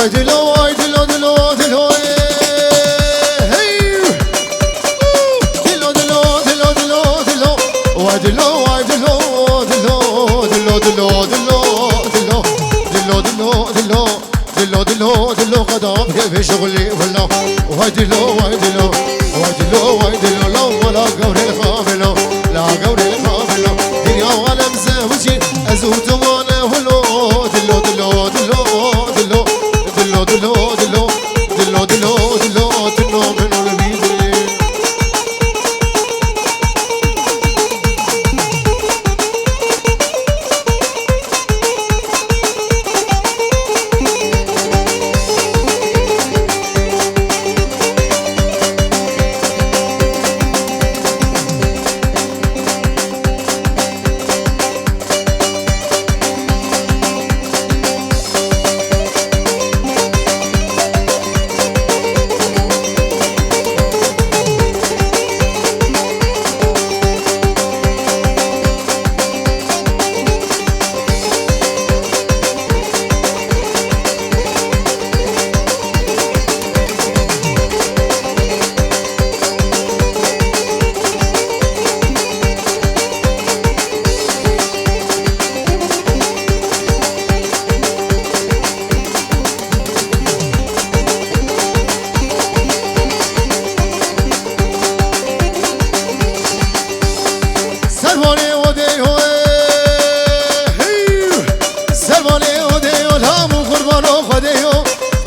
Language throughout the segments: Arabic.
دلو واي دلو دلو دلو هي دلو دلو دلو دلو دلو واي دلو واي دلو دلو دلو دلو دلو دلو دلو دلو دلو دلو دلو قدام في شغلي ولا واي دلو واي دلو واي دلو واي دلو لو لا قوري الخاملو لا قوري الخاملو دنيا وعالم زوجي ازوت وانا ولو دلو دلو دلو دلو دلو دلو دلو دلو دلو دلو تنو من البيدي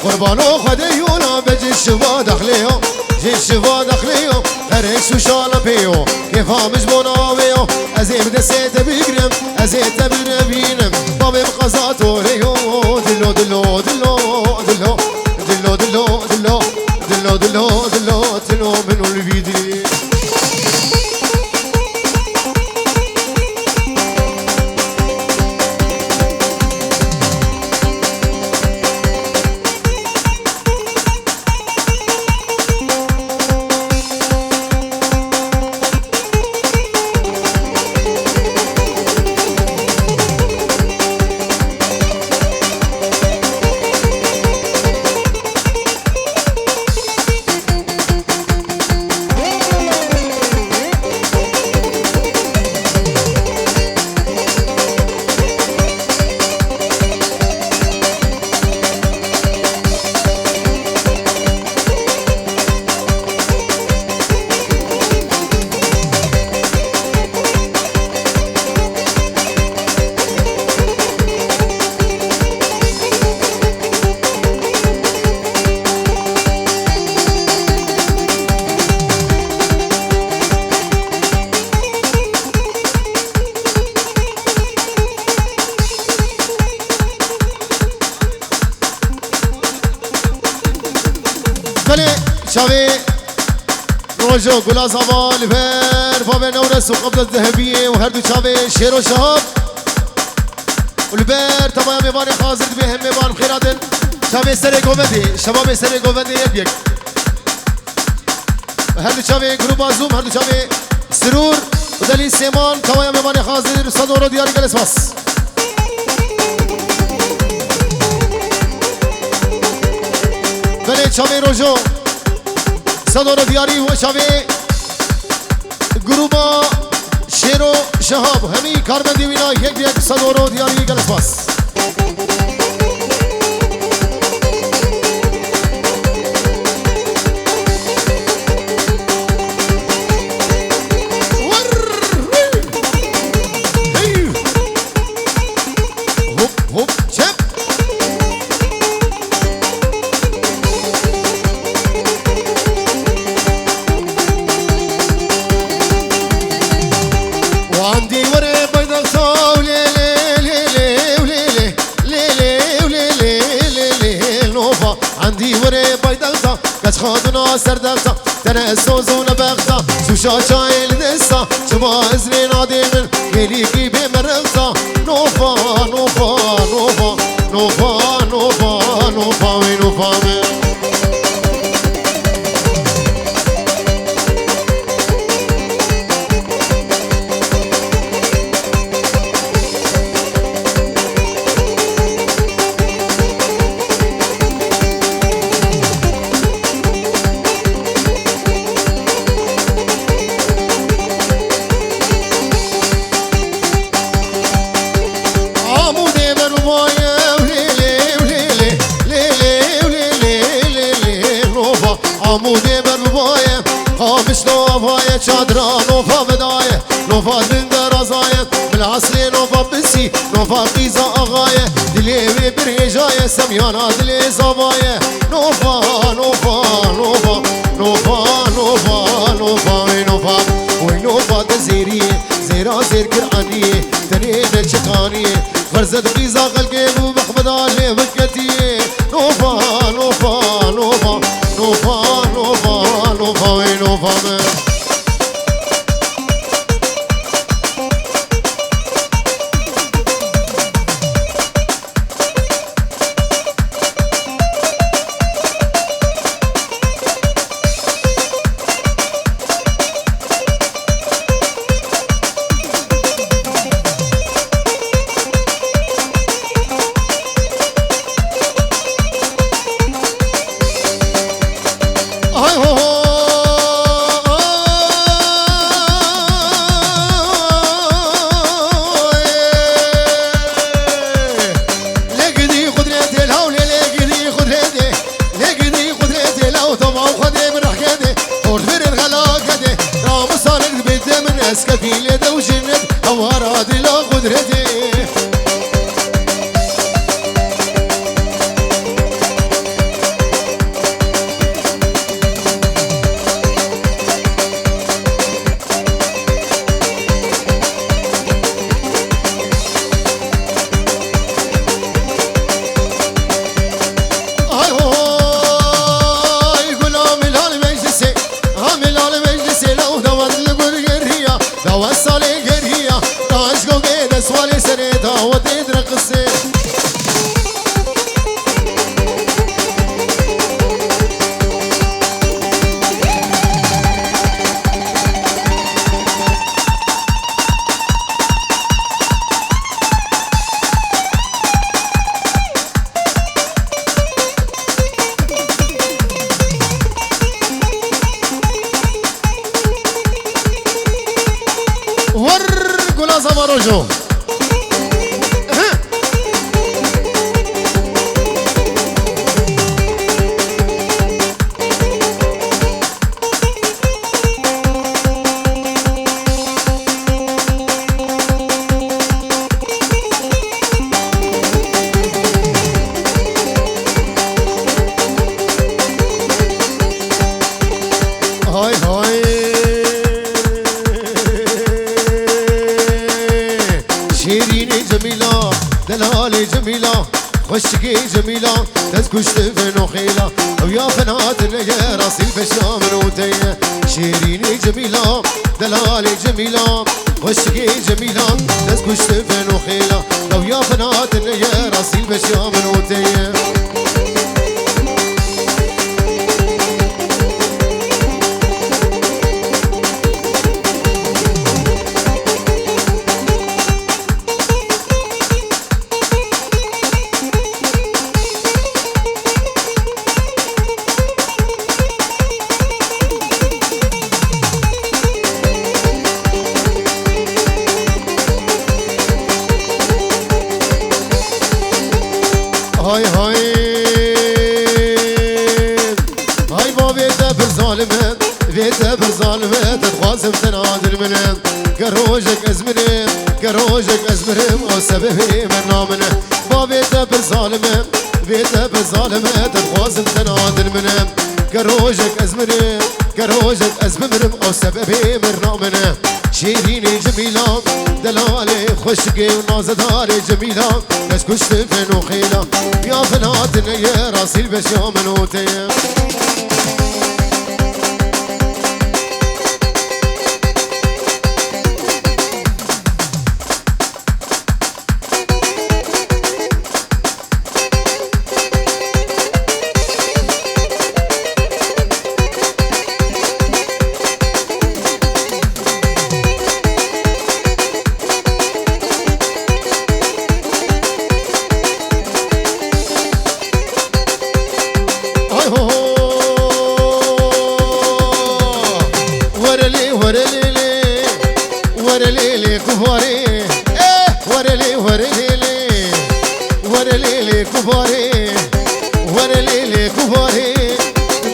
قربانو خديو لا بجي الشوا دخليو جي الشوا دخليو هريش وشالا بيو كيف مش بناويو ازيب دسيت بيقرم ازيت بينم بابي بقزاتو ريو دلو دلو دلو دلو دلو دلو دلو دلو دلو دلو تلو منو الفيدي شاوي روجو قلا زوال فير فابي نورس وقبل الذهبية وهردو شاوي شيرو شهاب والبير تمام ميباني خازر بهم ميبان بخيراتن شاوي سري قومدي شباب سري قومدي يبيك هردو شاوي جروبا زوم هردو شاوي سرور ودليل سيمان تمام ميباني خازر صدورو دياري جلس بس بلي شاوي روجو صدر دیاری و شوی گروبا شیرو شهاب همی کارمندی وینا یک صدر دیاری گلس باس خادنا سردلتا تنسوزون بغتا سوشا شايل دستا شما ازري نادي من كليكي بمرلتا نوفا نوفا نوفا نوفا نوفا نوفا ونوفا من شادرا نوفا بداية نوفا من درزاية بالعصر نوفا بسي نوفا قيزة أغاية دلي بريجاية سميانا دلي زباية نوفا نوفا نوفا نوفا نوفا نوفا وينوفا وينوفا تزيرية زيرا زير كرعانية تنين الشقانية غرزة قيزة خلقي وبخبد علي بكتية نوفا نوفا نوفا نوفا نوفا نوفا وينوفا اسكفيلة دوجنت اواراد لا قدرتي زمروجو هاي هاي شيريني جميلة دلالي جميلة خشقي جميلة تسكش تفن وخيلة ويا فنات يا راسي الفشام نوتية شيريني جميلة دلالي جميلة خشقي جميلة تسكش تفن وخيلة ويا فنات يا راسي الفشام نوتية هاي هاي هاي ما بيته بالظالمة بيته بالظالمة تتخاصم تنادل منه كروجك ازمنه كروجك ازمنه او سببي من نامنه ما بيته بالظالمة بيته بالظالمة تتخاصم تنادل منه كروجك ازمنه كروجك ازمنه او سببي من نامنه شيريني جميلة دلالي خشقي ونازداري جميلة تسكش تفن وخيلة يا فنات يا راسي البشام نوتي ورليلي كفاري ورلي ورليلي ورليلي كفاري ورليلي كفاري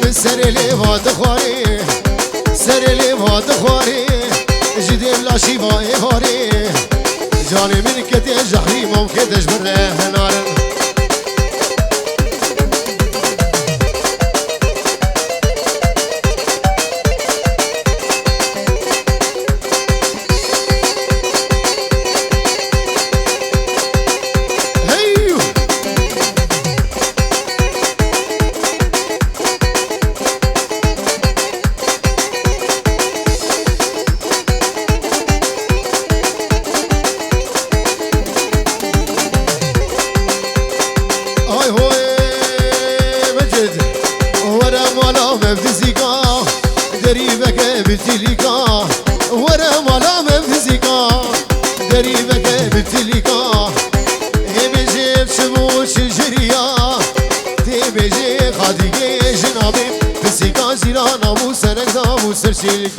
من سرلي واد خواري سرلي واد داد خواري جدي لا شيبا إيهاري جاني من كتي جحري ممكن تجبر هنار بتليكا ورا مالا مفزيكا دريبك بتليكا بيجي بشموش الجريا تبيجي خاديجي جنابي بسيكا زيرانا موسرك داموس رشيك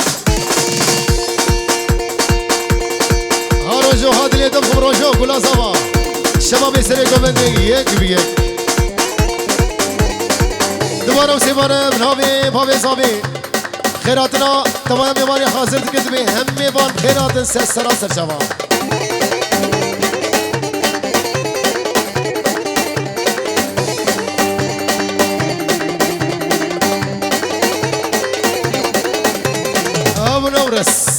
هاروجو هاد اللي دم خبروجو كلا صبا شباب يسرقوا بندقية كبير دوباره وسيباره بنابي بابي صابي خيراتنا تمام يماني حاضر تكتبي هم يبان خيرات سرا سرشوا ابو نورس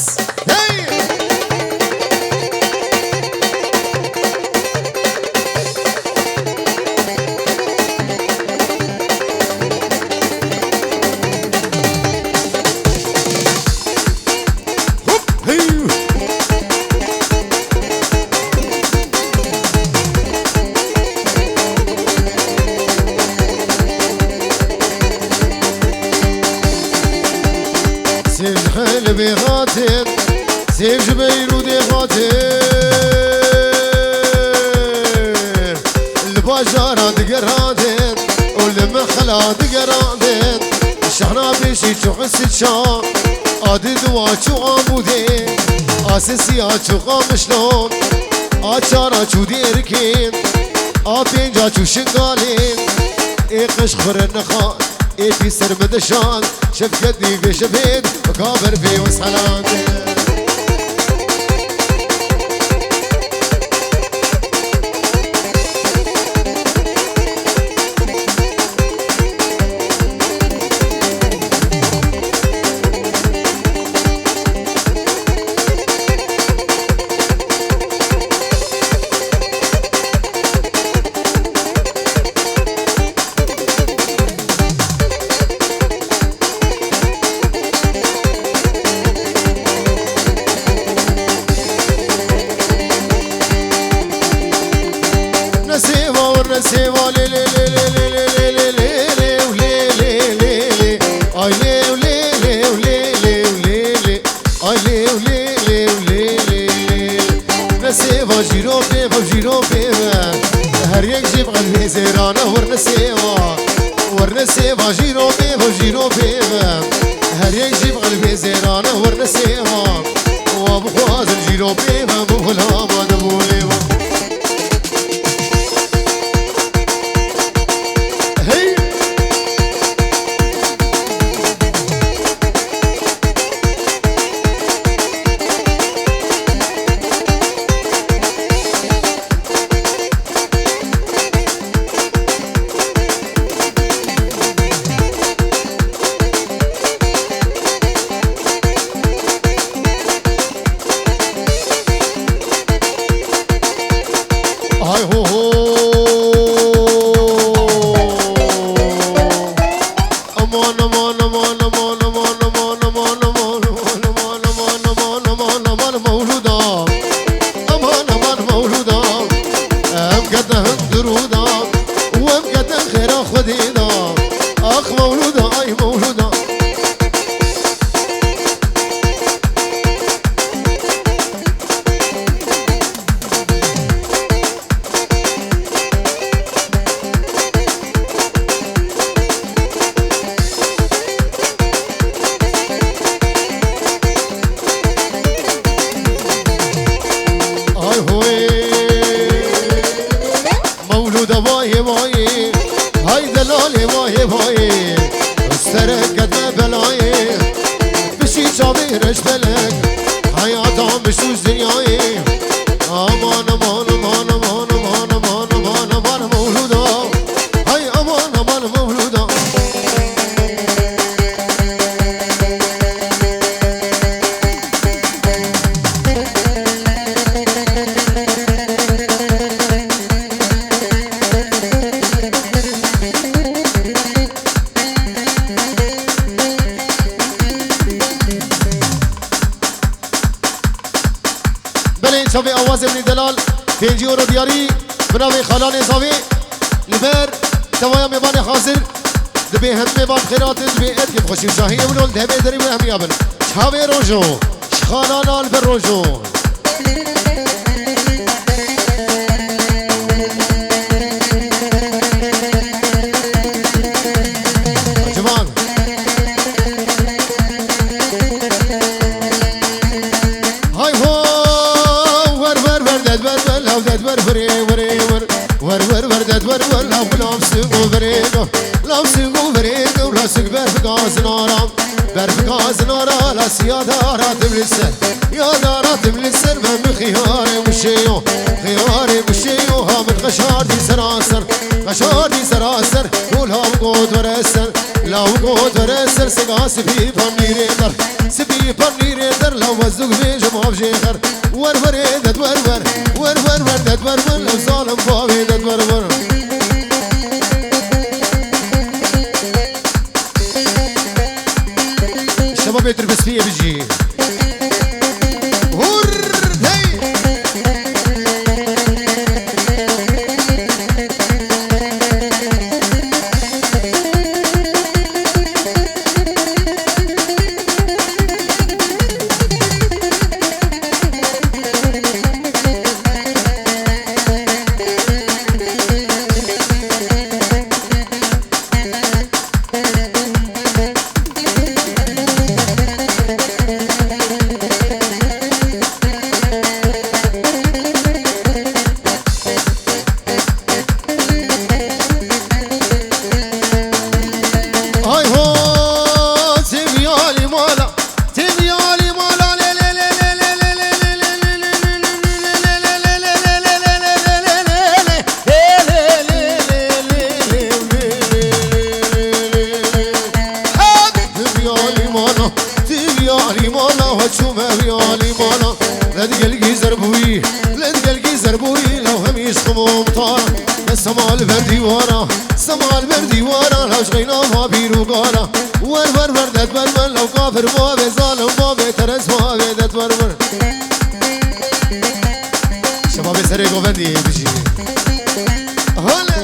قلبي خاطر سيف جبيل ودي خاطر البشرة تقرادت والمخلة تقرادت الشحنة بيشي تحس تشام عادي دواتشو عمودي اساسياتشو قامشلون اتشاراتشو ديركين ابينجاتشو شنقالين ايقش خبر النخان في سر مدشان شفقتني في شبيد وكابر في وسحلان سيوا لي لي لي لي لي لي لي لي لي لي لي اي لي لي لي لي لي لي اي لي لي لي لي لي نسيوا جيرو بي هر يك جيب قلبي زيرانه ورنسيوا جيرو بي هر يك جيب قلبي زيرانه ورنسيوا وابو خوازن جيرو بي بولا ما دبولي مولود باي هاي دلالي غيرش فلك حياتهم بشوش دنياي امان امان امان امان امان امان امان امان مولودا هاي امان امان مولودا شافي أواز ابن دلال 5 يورو دياري بناوي خلاني صافي لبر توايا ميباني حاضر دبي هم ميبان خيرات دبي اتكف خوشي وشاهي ولول دهبي دري وهم يابن شافي روجو شخانا البر روجو جمال هاي هو ور لا بلامسو بريدو لامسو بريدو لا سكبر فقاز نارام برفقاز نارا لا سيادارات بالسر يا دارات بالسر من خياري وشيو خياري وشيو ها من غشار دي سراسر غشار دي سراسر كلها وقود ورسر لا وقود ورسر سقاس في بنيري در سبي بنيري در لو وزق بيج ما بجيخر ور وريدت ور ور ور ور وردت ور ور لو ظالم فاويدت ور ور الشباب يتربس فيه بيجي سمال بردي ورا سمال بردي ورا لو شغينا ما بيرو قارا ور ور ور دت ور ور لو كافر ما بظالم ما بترس ما بدت ور ور شباب سري قوندي بيجي هلا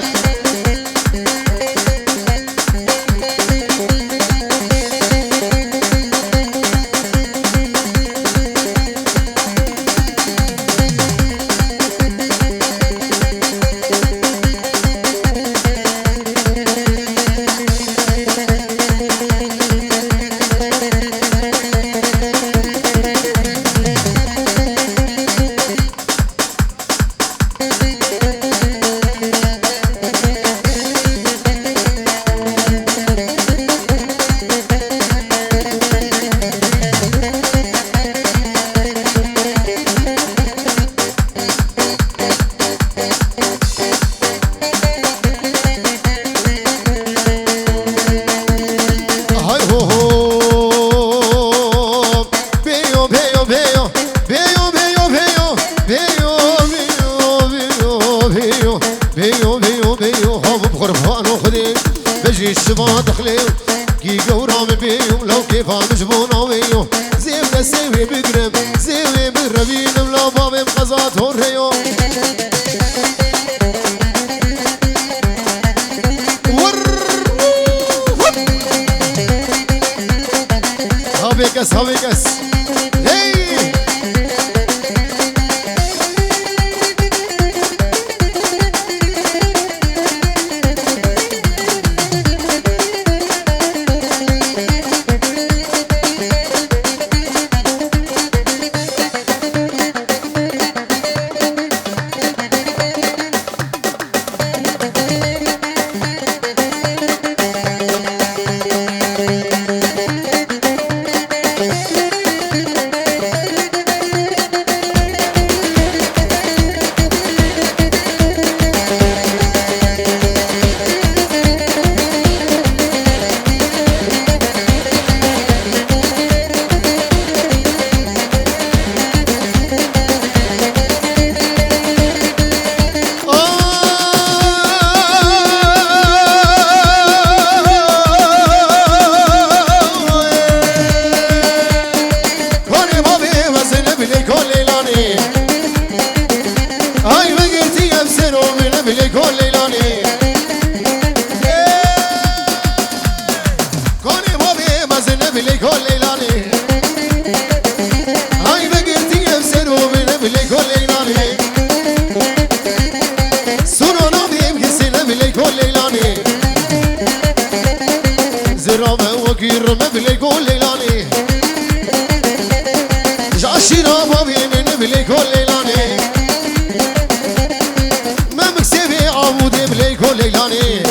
الشباب دخليو كي قورام بيو لو كيف مجبونا ويو زيب نسيوي بقرب زيوي بالربين ولا بابي مقزات هوريو هابيكس هابيكس رمى بليكو ليلاني جاشيرا بابي من بليكو ليلاني ما مكسبي عبودي بليكو ليلاني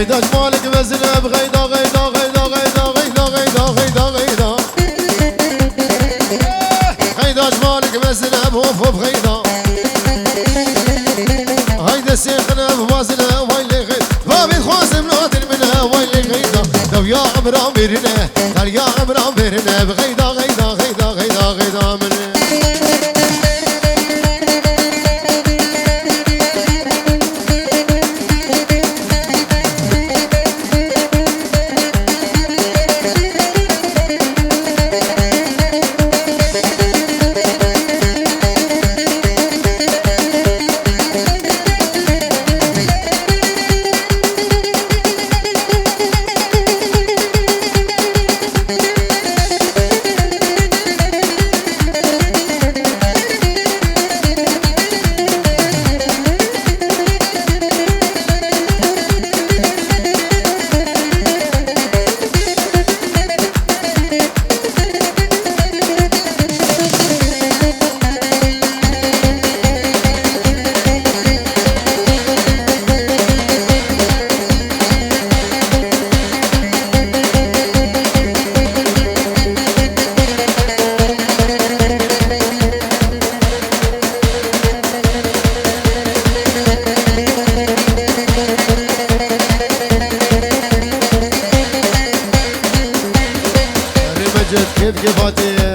غيدا جمالك بزنب غيدا غيدا غيدا غيدا غيدا غيدا غيدا غيدا غيدا جمالك بزنب هوب هوب غيدا هيدا سيخنا بوازنا ويلي غيدا بابي خوازم نادر منها ويلي غيدا لو يا عمران بيرنا قال يا عمران بيرنا بغيدا غيدا غيدا غيدا غيدا منه كيف كيفاتي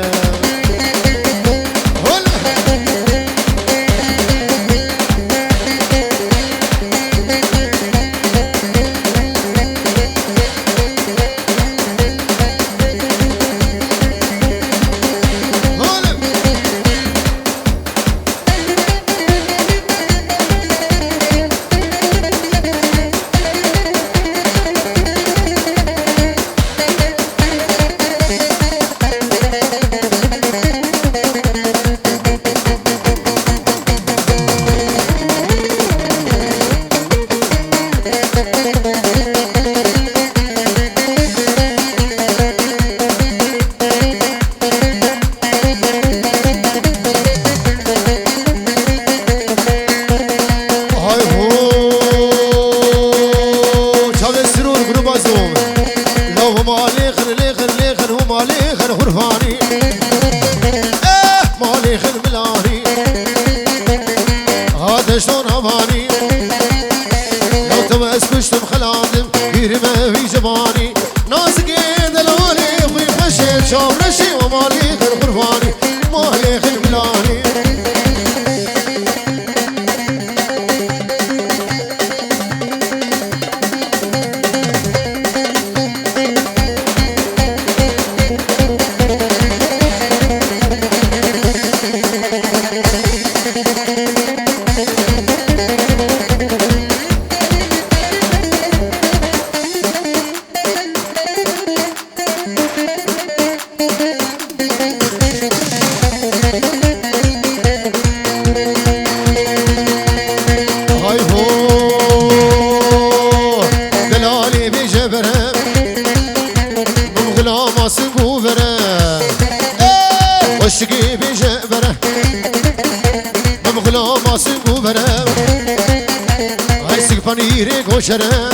شرم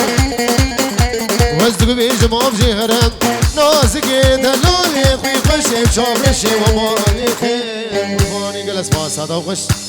وزدق بيجمام جهرم نازك دلالي خوي خشم شامرشي ومالي خير وفاني جلس ما صدا وخش